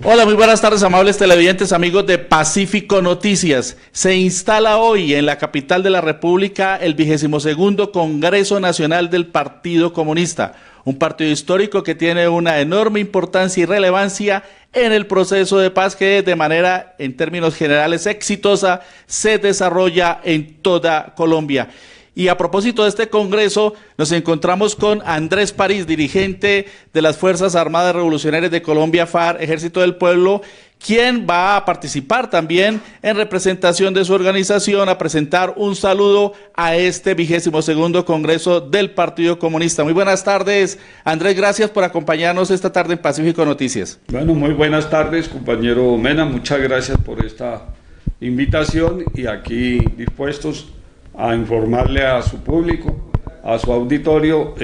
Hola, muy buenas tardes, amables televidentes, amigos de Pacífico Noticias. Se instala hoy en la capital de la República el 22º Congreso Nacional del Partido Comunista, un partido histórico que tiene una enorme importancia y relevancia en el proceso de paz que de manera, en términos generales, exitosa, se desarrolla en toda Colombia. Y a propósito de este congreso, nos encontramos con Andrés París, dirigente de las Fuerzas Armadas Revolucionarias de Colombia, FARC, Ejército del Pueblo, quien va a participar también en representación de su organización a presentar un saludo a este 22º Congreso del Partido Comunista. Muy buenas tardes, Andrés, gracias por acompañarnos esta tarde en Pacífico Noticias. Bueno, muy buenas tardes, compañero Mena, muchas gracias por esta invitación y aquí dispuestos a informarle a su público, a su auditorio,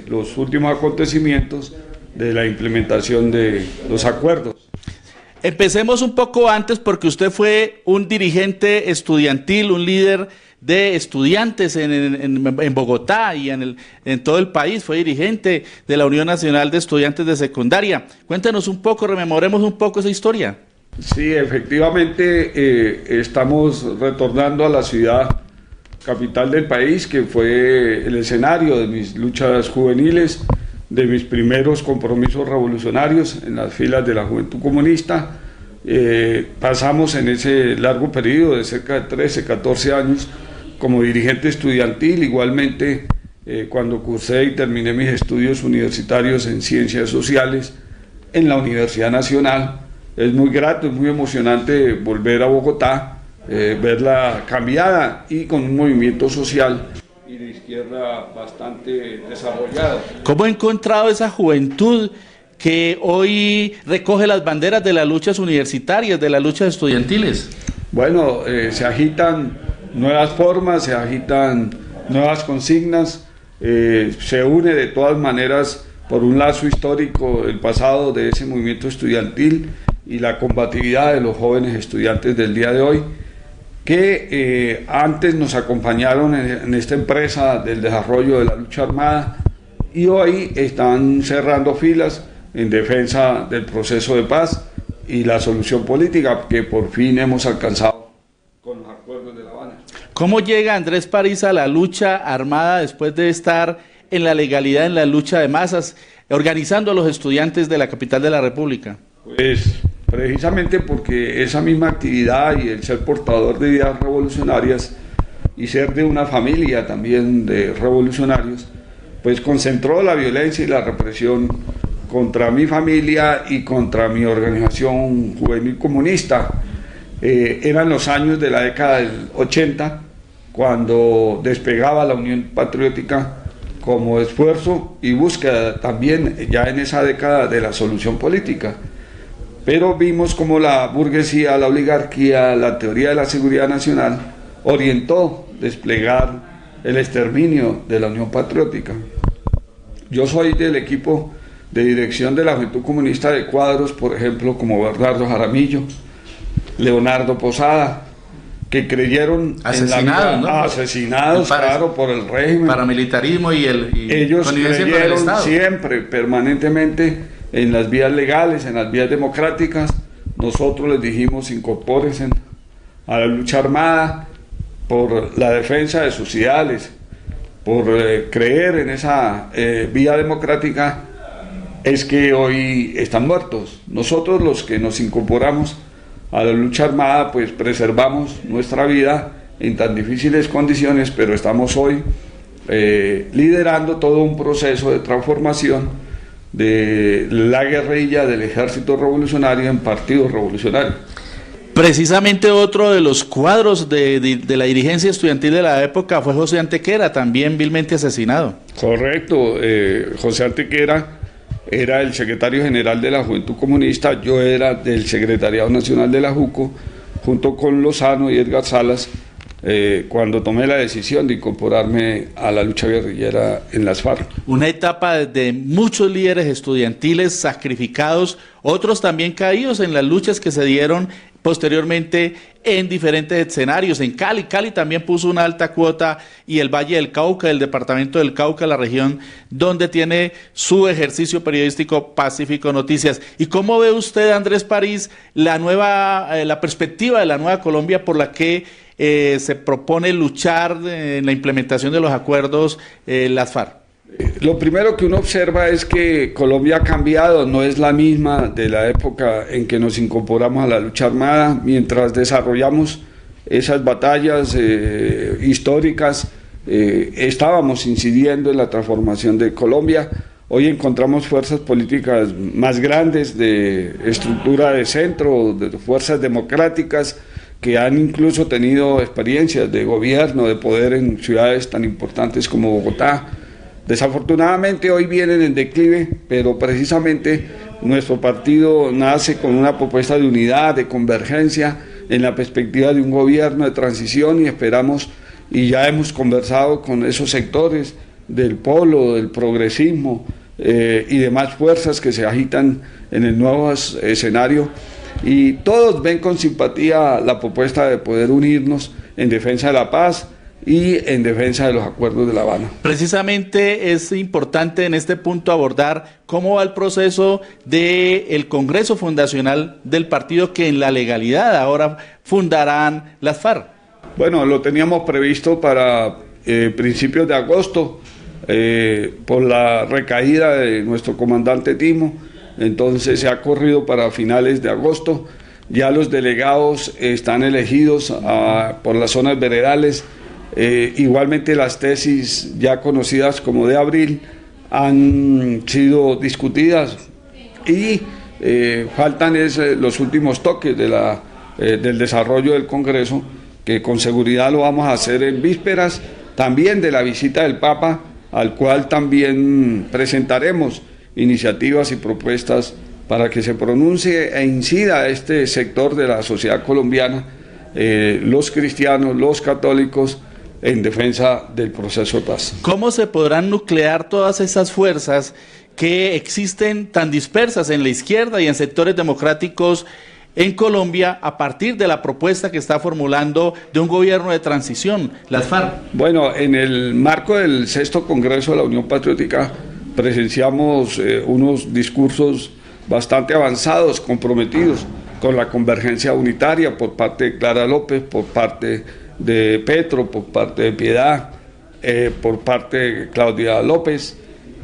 los últimos acontecimientos de la implementación de los acuerdos. Empecemos un poco antes porque usted fue un dirigente estudiantil, un líder de estudiantes en Bogotá y en todo el país, fue dirigente de la Unión Nacional de Estudiantes de Secundaria. Cuéntenos un poco, rememoremos un poco esa historia. Sí, efectivamente estamos retornando a la ciudad capital del país, que fue el escenario de mis luchas juveniles, de mis primeros compromisos revolucionarios en las filas de la Juventud Comunista. Pasamos en ese largo periodo de cerca de 13, 14 años como dirigente estudiantil, igualmente cuando cursé y terminé mis estudios universitarios en Ciencias Sociales en la Universidad Nacional. Es muy grato, es muy emocionante volver a Bogotá, verla cambiada y con un movimiento social y de izquierda bastante desarrollado. ¿Cómo ha encontrado esa juventud que hoy recoge las banderas de las luchas universitarias, de las luchas estudiantiles? Bueno, se agitan nuevas formas, se agitan nuevas consignas, se une de todas maneras por un lazo histórico el pasado de ese movimiento estudiantil y la combatividad de los jóvenes estudiantes del día de hoy, que antes nos acompañaron en esta empresa del desarrollo de la lucha armada y hoy están cerrando filas en defensa del proceso de paz y la solución política que por fin hemos alcanzado con los acuerdos de La Habana. ¿Cómo llega Andrés París a la lucha armada después de estar en la legalidad, en la lucha de masas, organizando a los estudiantes de la capital de la República? Pues precisamente porque esa misma actividad y el ser portador de ideas revolucionarias y ser de una familia también de revolucionarios, pues concentró la violencia y la represión contra mi familia y contra mi organización juvenil comunista. Eran los años de la década del 80, cuando despegaba la Unión Patriótica como esfuerzo y búsqueda también ya en esa década de la solución política. Pero vimos como la burguesía, la oligarquía, la teoría de la seguridad nacional orientó desplegar el exterminio de la Unión Patriótica. Yo soy del equipo de dirección de la Juventud Comunista de cuadros, por ejemplo, como Bernardo Jaramillo, Leonardo Posada, que creyeron asesinados, ¿no? Asesinados, claro, por el régimen. Paramilitarismo ellos creyeron siempre, permanentemente, en las vías legales, en las vías democráticas. Nosotros les dijimos: incorpórense a la lucha armada por la defensa de sus ideales, por creer en esa vía democrática. Es que hoy están muertos. Nosotros, los que nos incorporamos a la lucha armada, pues preservamos nuestra vida en tan difíciles condiciones, pero estamos hoy liderando todo un proceso de transformación de la guerrilla del ejército revolucionario en partido revolucionario. Precisamente otro de los cuadros de la dirigencia estudiantil de la época fue José Antequera, también vilmente asesinado. Correcto, José Antequera era el secretario general de la Juventud Comunista, yo era del Secretariado Nacional de la JUCO, junto con Lozano y Edgar Salas, cuando tomé la decisión de incorporarme a la lucha guerrillera en las FARC. Una etapa de muchos líderes estudiantiles sacrificados, otros también caídos en las luchas que se dieron posteriormente en diferentes escenarios. En Cali también puso una alta cuota, y el Valle del Cauca, el departamento del Cauca, la región donde tiene su ejercicio periodístico Pacífico Noticias. ¿Y cómo ve usted, Andrés París, la perspectiva de la nueva Colombia por la que se propone luchar en la implementación de los acuerdos las FARC? Lo primero que uno observa es que Colombia ha cambiado, no es la misma de la época en que nos incorporamos a la lucha armada. Mientras desarrollamos esas batallas históricas, estábamos incidiendo en la transformación de Colombia. Hoy encontramos fuerzas políticas más grandes, de estructura de centro, de fuerzas democráticas, que han incluso tenido experiencias de gobierno, de poder en ciudades tan importantes como Bogotá. Desafortunadamente hoy vienen en declive, pero precisamente nuestro partido nace con una propuesta de unidad, de convergencia, en la perspectiva de un gobierno de transición, y esperamos, y ya hemos conversado con esos sectores del polo, del progresismo y demás fuerzas que se agitan en el nuevo escenario, y todos ven con simpatía la propuesta de poder unirnos en defensa de la paz y en defensa de los acuerdos de La Habana. Precisamente es importante en este punto abordar cómo va el proceso del Congreso Fundacional del partido, que en la legalidad ahora fundarán las FARC. Bueno, lo teníamos previsto para principios de agosto, por la recaída de nuestro comandante Timo, entonces se ha corrido para finales de agosto. Ya los delegados están elegidos por las zonas veredales. Igualmente las tesis ya conocidas como de abril han sido discutidas, y faltan los últimos toques del desarrollo del Congreso, que con seguridad lo vamos a hacer en vísperas también de la visita del Papa, al cual también presentaremos iniciativas y propuestas para que se pronuncie e incida a este sector de la sociedad colombiana, los cristianos, los católicos, en defensa del proceso de paz. ¿Cómo se podrán nuclear todas esas fuerzas que existen tan dispersas en la izquierda y en sectores democráticos en Colombia a partir de la propuesta que está formulando de un gobierno de transición, las FARC? Bueno, en el marco del 6º Congreso de la Unión Patriótica presenciamos unos discursos bastante avanzados, comprometidos con la convergencia unitaria por parte de Clara López, por parte de Petro, por parte de Piedad, por parte de Claudia López,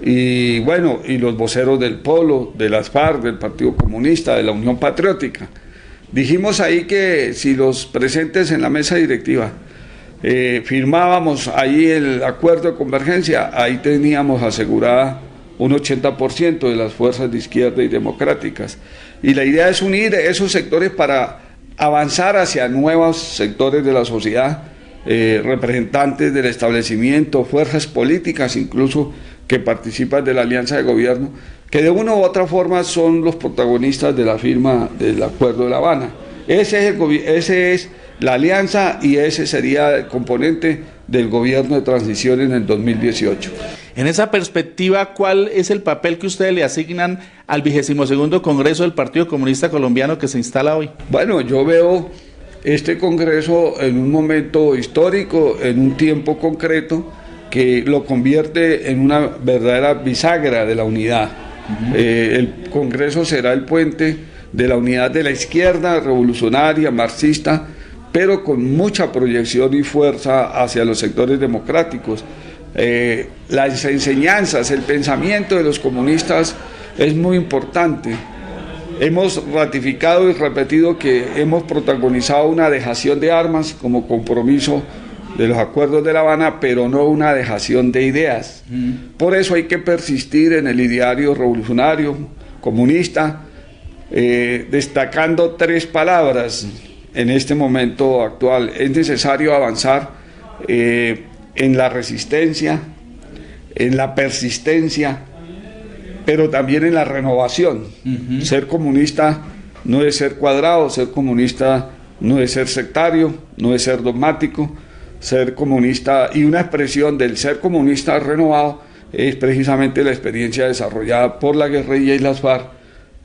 y bueno, y los voceros del Polo, de las FARC, del Partido Comunista, de la Unión Patriótica. Dijimos ahí que si los presentes en la mesa directiva firmábamos ahí el acuerdo de convergencia, ahí teníamos asegurada un 80% de las fuerzas de izquierda y democráticas. Y la idea es unir esos sectores para avanzar hacia nuevos sectores de la sociedad, representantes del establecimiento, fuerzas políticas incluso que participan de la alianza de gobierno, que de una u otra forma son los protagonistas de la firma del Acuerdo de La Habana. Ese es la alianza, y ese sería el componente del gobierno de transición en el 2018. En esa perspectiva, ¿cuál es el papel que ustedes le asignan al 22º Congreso del Partido Comunista Colombiano que se instala hoy? Bueno, yo veo este Congreso en un momento histórico, en un tiempo concreto, que lo convierte en una verdadera bisagra de la unidad. El Congreso será el puente de la unidad de la izquierda revolucionaria, marxista, pero con mucha proyección y fuerza hacia los sectores democráticos. Las enseñanzas, el pensamiento de los comunistas es muy importante. Hemos ratificado y repetido que hemos protagonizado una dejación de armas como compromiso de los acuerdos de La Habana, pero no una dejación de ideas. Por eso hay que persistir en el ideario revolucionario, comunista, destacando 3 palabras en este momento actual. Es necesario avanzar en la resistencia, en la persistencia, pero también en la renovación. Ser comunista no es ser cuadrado, ser comunista no es ser sectario, no es ser dogmático, ser comunista, y una expresión del ser comunista renovado es precisamente la experiencia desarrollada por la guerrilla y las FARC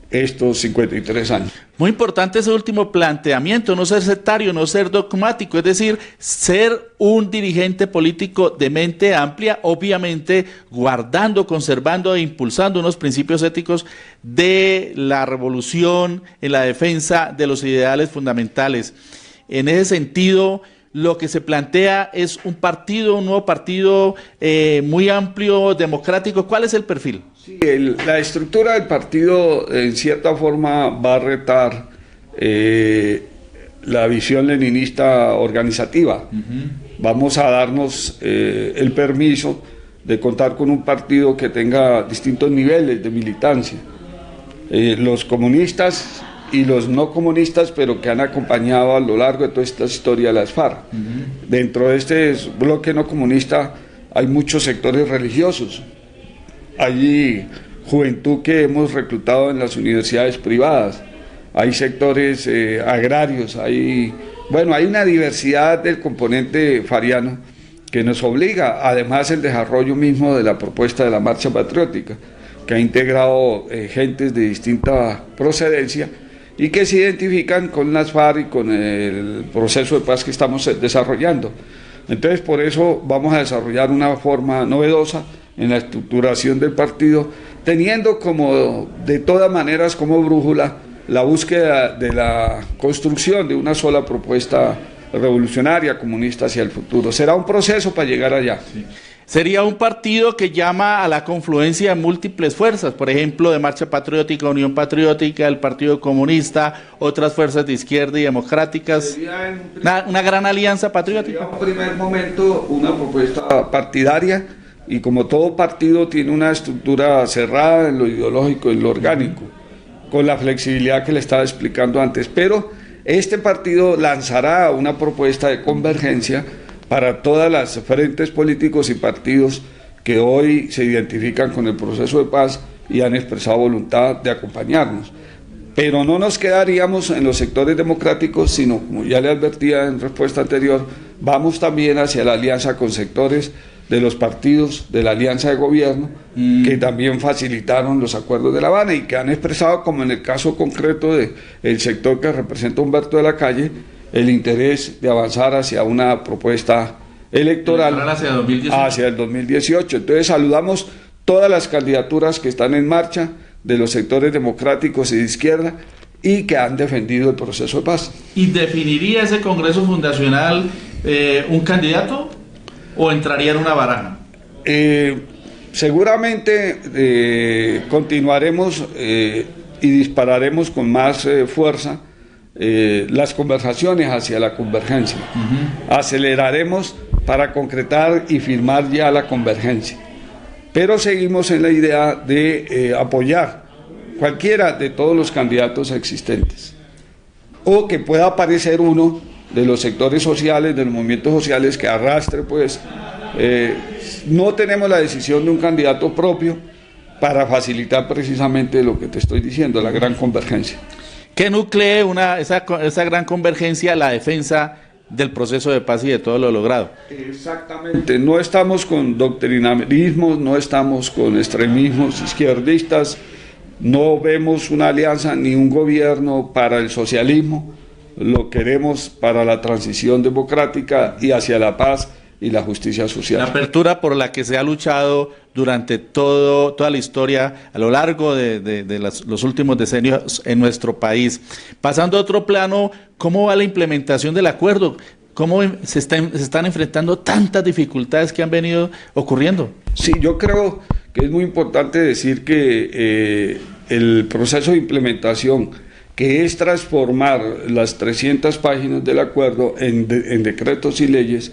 estos 53 años. Muy importante ese último planteamiento, no ser sectario, no ser dogmático, es decir, ser un dirigente político de mente amplia, obviamente guardando, conservando e impulsando unos principios éticos de la revolución en la defensa de los ideales fundamentales. En ese sentido, lo que se plantea es un nuevo partido muy amplio, democrático. ¿Cuál es el perfil? Sí, la estructura del partido en cierta forma va a retar la visión leninista organizativa. Vamos a darnos el permiso de contar con un partido que tenga distintos niveles de militancia. Los comunistas y los no comunistas, pero que han acompañado a lo largo de toda esta historia a las FARC. Dentro de este bloque no comunista hay muchos sectores religiosos. Hay juventud que hemos reclutado en las universidades privadas, hay sectores agrarios, hay una diversidad del componente fariano que nos obliga, además el desarrollo mismo de la propuesta de la Marcha Patriótica, que ha integrado gentes de distinta procedencia y que se identifican con las FARC y con el proceso de paz que estamos desarrollando. Entonces, por eso vamos a desarrollar una forma novedosa en la estructuración del partido, teniendo como, de todas maneras, como brújula, la búsqueda de la construcción de una sola propuesta revolucionaria, comunista hacia el futuro. Será un proceso para llegar allá. Sí. Sería un partido que llama a la confluencia de múltiples fuerzas, por ejemplo, de Marcha Patriótica, Unión Patriótica, el Partido Comunista, otras fuerzas de izquierda y democráticas. Una gran alianza patriótica. Sería en un primer momento una propuesta partidaria, y como todo partido tiene una estructura cerrada en lo ideológico y en lo orgánico, con la flexibilidad que le estaba explicando antes, pero este partido lanzará una propuesta de convergencia para todas las frentes políticos y partidos que hoy se identifican con el proceso de paz y han expresado voluntad de acompañarnos. Pero no nos quedaríamos en los sectores democráticos, sino, como ya le advertía en respuesta anterior, vamos también hacia la alianza con sectores de los partidos de la alianza de gobierno que también facilitaron los acuerdos de La Habana y que han expresado, como en el caso concreto del sector que representa Humberto de la Calle, el interés de avanzar hacia una propuesta electoral hacia el 2018. Entonces saludamos todas las candidaturas que están en marcha de los sectores democráticos y de izquierda y que han defendido el proceso de paz. ¿Y definiría ese Congreso Fundacional un candidato o entraría en una baraja? Seguramente continuaremos y dispararemos con más fuerza las conversaciones hacia la convergencia. Aceleraremos para concretar y firmar ya la convergencia, pero seguimos en la idea de apoyar cualquiera de todos los candidatos existentes, o que pueda aparecer uno de los sectores sociales, de los movimientos sociales que arrastre, pues no tenemos la decisión de un candidato propio para facilitar precisamente lo que te estoy diciendo, la gran convergencia. ¿Qué nuclee esa gran convergencia, la defensa del proceso de paz y de todo lo logrado? Exactamente, no estamos con doctrinarismos, no estamos con extremismos izquierdistas, no vemos una alianza ni un gobierno para el socialismo, lo queremos para la transición democrática y hacia la paz y la justicia social. La apertura por la que se ha luchado durante toda la historia, a lo largo de los últimos decenios en nuestro país. Pasando a otro plano, ¿cómo va la implementación del acuerdo? ¿Cómo se están enfrentando tantas dificultades que han venido ocurriendo? Sí, yo creo que es muy importante decir que el proceso de implementación, que es transformar las 300 páginas del acuerdo en decretos y leyes,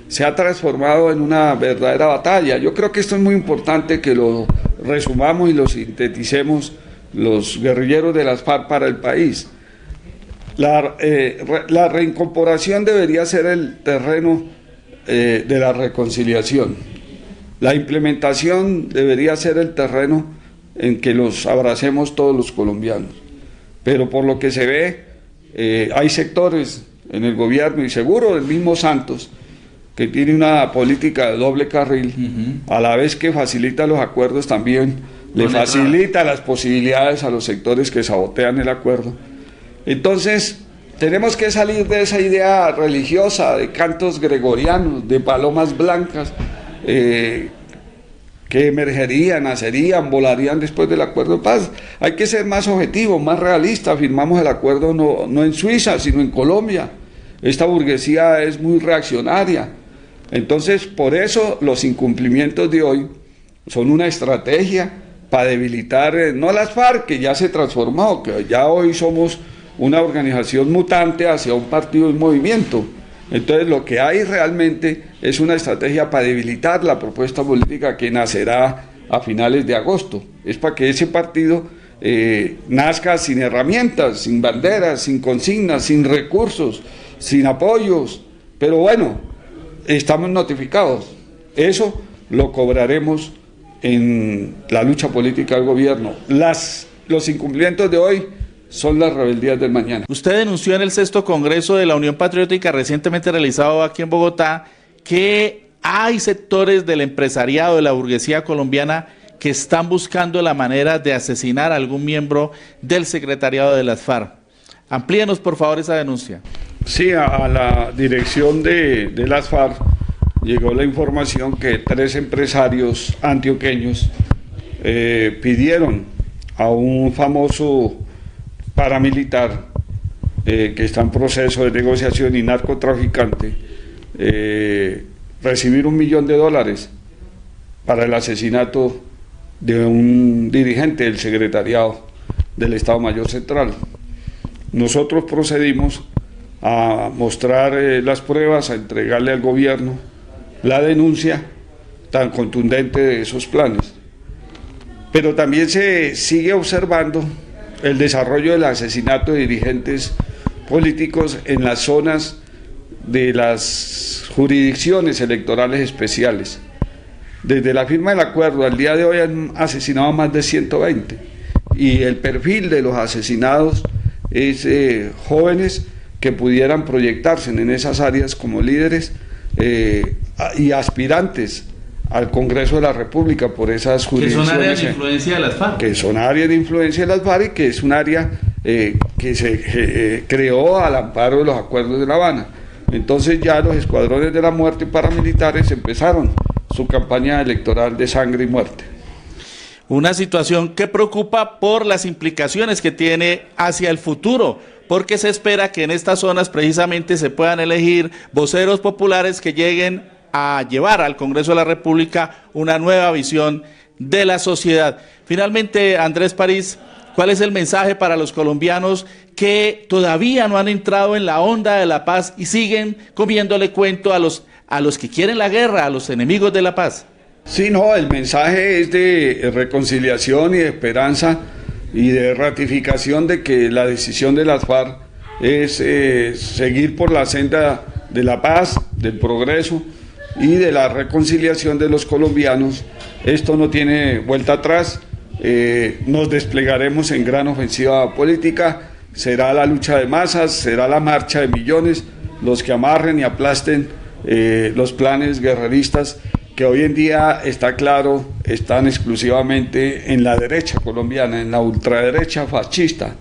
se ha transformado en una verdadera batalla. Yo creo que esto es muy importante que lo resumamos y lo sinteticemos los guerrilleros de las FARC para el país. La reincorporación debería ser el terreno de la reconciliación. La implementación debería ser el terreno en que los abracemos todos los colombianos. Pero por lo que se ve, hay sectores en el gobierno y seguro del mismo Santos que tiene una política de doble carril, a la vez que facilita los acuerdos, también le facilita las posibilidades a los sectores que sabotean el acuerdo. Entonces, tenemos que salir de esa idea religiosa, de cantos gregorianos, de palomas blancas, que emergerían, nacerían, volarían después del acuerdo de paz. Hay que ser más objetivo, más realista. Firmamos el acuerdo no en Suiza, sino en Colombia. Esta burguesía es muy reaccionaria. Entonces, por eso los incumplimientos de hoy son una estrategia para debilitar, no las FARC, que ya se transformó, que ya hoy somos una organización mutante hacia un partido en movimiento. Entonces, lo que hay realmente es una estrategia para debilitar la propuesta política que nacerá a finales de agosto. Es para que ese partido nazca sin herramientas, sin banderas, sin consignas, sin recursos, sin apoyos. Pero bueno, estamos notificados. Eso lo cobraremos en la lucha política del gobierno. Los incumplimientos de hoy son las rebeldías del mañana. Usted denunció en el 6º Congreso de la Unión Patriótica recientemente realizado aquí en Bogotá que hay sectores del empresariado de la burguesía colombiana que están buscando la manera de asesinar a algún miembro del secretariado de las FARC. Amplíenos por favor esa denuncia. Sí, a la dirección de las FARC llegó la información que 3 empresarios antioqueños pidieron a un famoso paramilitar que está en proceso de negociación y narcotraficante recibir $1 millón para el asesinato de un dirigente del secretariado del Estado Mayor Central. Nosotros procedimos a mostrar las pruebas, a entregarle al gobierno la denuncia tan contundente de esos planes. Pero también se sigue observando el desarrollo del asesinato de dirigentes políticos en las zonas de las jurisdicciones electorales especiales. Desde la firma del acuerdo al día de hoy han asesinado a más de 120 y el perfil de los asesinados es jóvenes que pudieran proyectarse en esas áreas como líderes y aspirantes al Congreso de la República por esas jurisdicciones. Que son áreas de influencia de las FARC. Que son áreas de influencia de las FARC y que es un área que se creó al amparo de los acuerdos de La Habana. Entonces ya los escuadrones de la muerte paramilitares empezaron su campaña electoral de sangre y muerte. Una situación que preocupa por las implicaciones que tiene hacia el futuro, porque se espera que en estas zonas precisamente se puedan elegir voceros populares que lleguen a llevar al Congreso de la República una nueva visión de la sociedad. Finalmente, Andrés París, ¿cuál es el mensaje para los colombianos que todavía no han entrado en la onda de la paz y siguen comiéndole cuento a los que quieren la guerra, a los enemigos de la paz? Sí, no, el mensaje es de reconciliación y de esperanza y de ratificación de que la decisión de las FARC es seguir por la senda de la paz, del progreso y de la reconciliación de los colombianos. Esto no tiene vuelta atrás, nos desplegaremos en gran ofensiva política, será la lucha de masas, será la marcha de millones, los que amarren y aplasten los planes guerreristas que hoy en día está claro están exclusivamente en la derecha colombiana, en la ultraderecha fascista.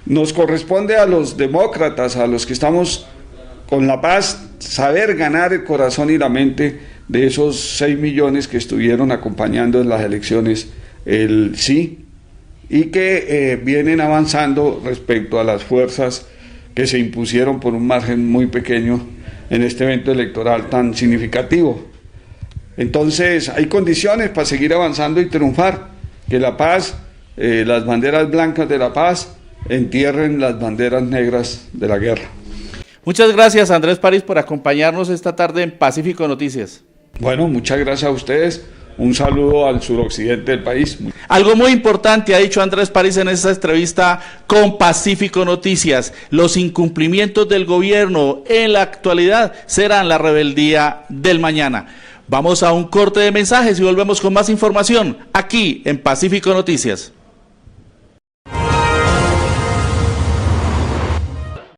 Nos corresponde a los demócratas, a los que estamos con la paz, saber ganar el corazón y la mente de esos 6 millones que estuvieron acompañando en las elecciones el sí y que vienen avanzando respecto a las fuerzas que se impusieron por un margen muy pequeño en este evento electoral tan significativo. Entonces hay condiciones para seguir avanzando y triunfar, que la paz, las banderas blancas de la paz entierren las banderas negras de la guerra. Muchas gracias, Andrés París, por acompañarnos esta tarde en Pacífico Noticias. Bueno, muchas gracias a ustedes. Un saludo al suroccidente del país. Algo muy importante ha dicho Andrés París en esta entrevista con Pacífico Noticias: los incumplimientos del gobierno en la actualidad serán la rebeldía del mañana. Vamos a un corte de mensajes y volvemos con más información aquí en Pacífico Noticias.